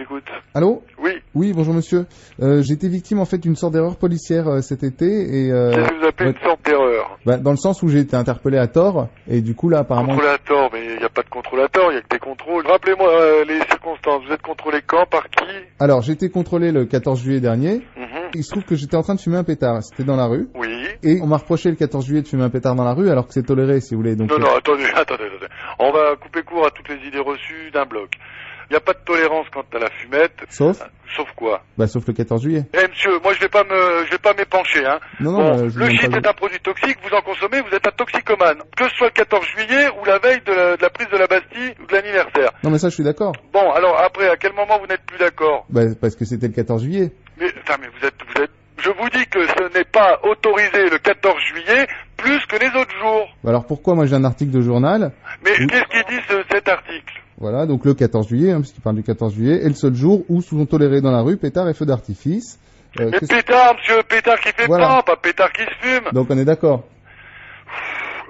écoute. Allô? Oui. Oui, bonjour monsieur. J'ai été victime en fait d'une sorte d'erreur policière cet été et... Qu'est-ce que vous appelez une sorte d'erreur? Bah, dans le sens où j'ai été interpellé à tort et du coup là apparemment... Contrôle à tort, mais il n'y a pas de contrôle à tort, il n'y a que des contrôles. Rappelez-moi les circonstances, vous êtes contrôlé quand, par qui? Alors j'ai été contrôlé le 14 juillet dernier. Mhm. Il se trouve que j'étais en train de fumer un pétard, c'était dans la rue. Oui. Et on m'a reproché le 14 juillet de fumer un pétard dans la rue alors que c'est toléré si vous voulez. Donc, Non, attendez. On va couper court à toutes les idées reçues d'un bloc. Il n'y a pas de tolérance quant à la fumette. Sauf quoi? Bah sauf le 14 juillet. Eh monsieur, moi je vais pas m'épancher, hein. Non, bon, je le shit est un produit toxique, vous en consommez, vous êtes un toxicomane. Que ce soit le 14 juillet ou la veille de la prise de la Bastille ou de l'anniversaire. Non mais ça je suis d'accord. Bon, alors après, à quel moment vous n'êtes plus d'accord? Bah parce que c'était le 14 juillet. Mais vous êtes... Je vous dis que ce n'est pas autorisé le 14 juillet plus que les autres jours. Bah alors pourquoi moi j'ai un article de journal? Mais qu'est-ce qu'il dit cet article? Voilà, donc le 14 juillet, hein, puisqu'il parle du 14 juillet, est le seul jour où sont tolérés dans la rue pétards et feux d'artifice. Mais pétard, monsieur, pétard qui fait voilà. pas pétard qui se fume. Donc on est d'accord.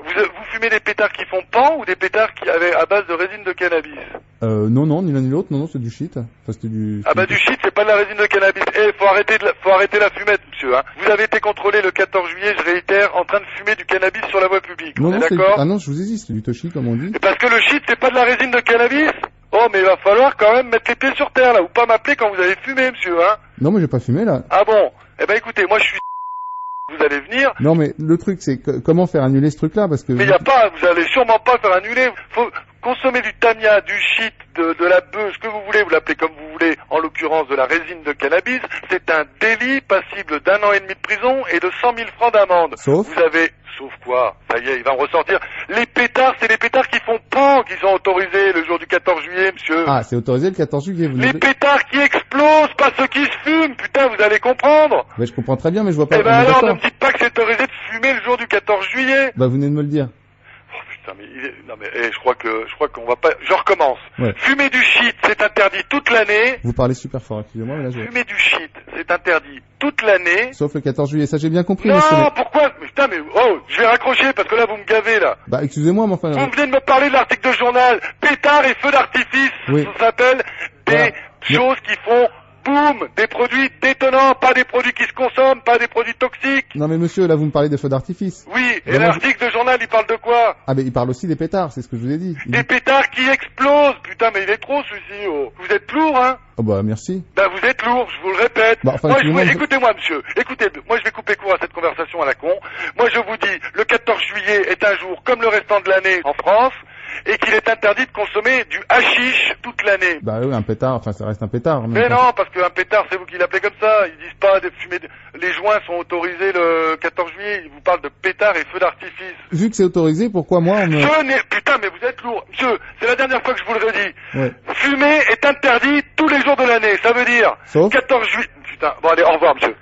Vous fumez des pétards qui font pan ou des pétards à base de résine de cannabis? Non, ni l'un ni l'autre, non, c'est du shit. Enfin, c'était du... Du shit, c'est pas de la résine de cannabis. Faut arrêter la fumette, monsieur, hein. Vous avez été contrôlé le 14 juillet, je réitère, en train de fumer du cannabis sur la voie publique. Non, on est d'accord? Ah non, je vous ai dit, c'est du toshi, comme on dit. Et parce que le shit, c'est pas de la résine de cannabis? Oh, mais il va falloir quand même mettre les pieds sur terre, là, ou pas m'appeler quand vous avez fumé, monsieur, hein. Non, mais j'ai pas fumé, là. Ah bon? Eh ben, écoutez, moi, je suis... Vous allez venir. Non, mais le truc, c'est comment faire annuler ce truc-là, parce que... Mais vous allez sûrement pas faire annuler. Faut consommer du tamia, du shit, de la bœuf, ce que vous voulez, vous l'appelez comme vous voulez, en l'occurrence de la résine de cannabis. C'est un délit passible d'1 an et demi de prison et de 100 000 francs d'amende. Sauf quoi? Ça y est, il va me ressortir. Les pétards, c'est les pétards qui font pan qui sont autorisés le jour du 14 juillet, monsieur. Ah, c'est autorisé le 14 juillet, vous Les pétards qui explosent, pas ceux qui se fument, putain, vous allez comprendre. Mais je comprends très bien, mais je vois pas... Eh ben alors, ne me dites pas que c'est autorisé de fumer le jour du 14 juillet. Bah, vous venez de me le dire. Je crois qu'on va pas... Je recommence. Ouais. Fumer du shit, c'est interdit toute l'année. Vous parlez super fort, excusez-moi, mais là je... Fumer du shit, c'est interdit toute l'année. Sauf le 14 juillet, ça j'ai bien compris. Non, monsieur. pourquoi? Je vais raccrocher parce que là vous me gavez là. Bah, excusez-moi, mais enfin... Vous venez de me parler de l'article de journal. Pétard et feux d'artifice, oui. Ça s'appelle des choses qui font... Boum, des produits détonnants, pas des produits qui se consomment, pas des produits toxiques. Non mais monsieur, là vous me parlez des feux d'artifice. Oui, et l'article de journal il parle de quoi? Ah mais il parle aussi des pétards, c'est ce que je vous ai dit. Des pétards qui explosent. Putain, mais il est trop celui-ci. Oh. Vous êtes lourd, hein? Oh bah merci. Vous êtes lourd, je vous le répète. Bah, enfin, écoutez-moi monsieur, moi je vais couper court à cette conversation à la con. Moi je vous dis, le 14 juillet est un jour comme le restant de l'année en France. Et qu'il est interdit de consommer du hashish toute l'année. Bah oui, un pétard, enfin ça reste un pétard. Mais non, parce qu'un pétard, c'est vous qui l'appelez comme ça. Ils disent pas de fumer... Les joints sont autorisés le 14 juillet. Ils vous parlent de pétards et feux d'artifice. Vu que c'est autorisé, pourquoi moi on me... Putain, mais vous êtes lourd. Monsieur, c'est la dernière fois que je vous le redis. Ouais. Fumer est interdit tous les jours de l'année. Ça veut dire... Sauf 14 juillet... Putain, bon allez, au revoir monsieur.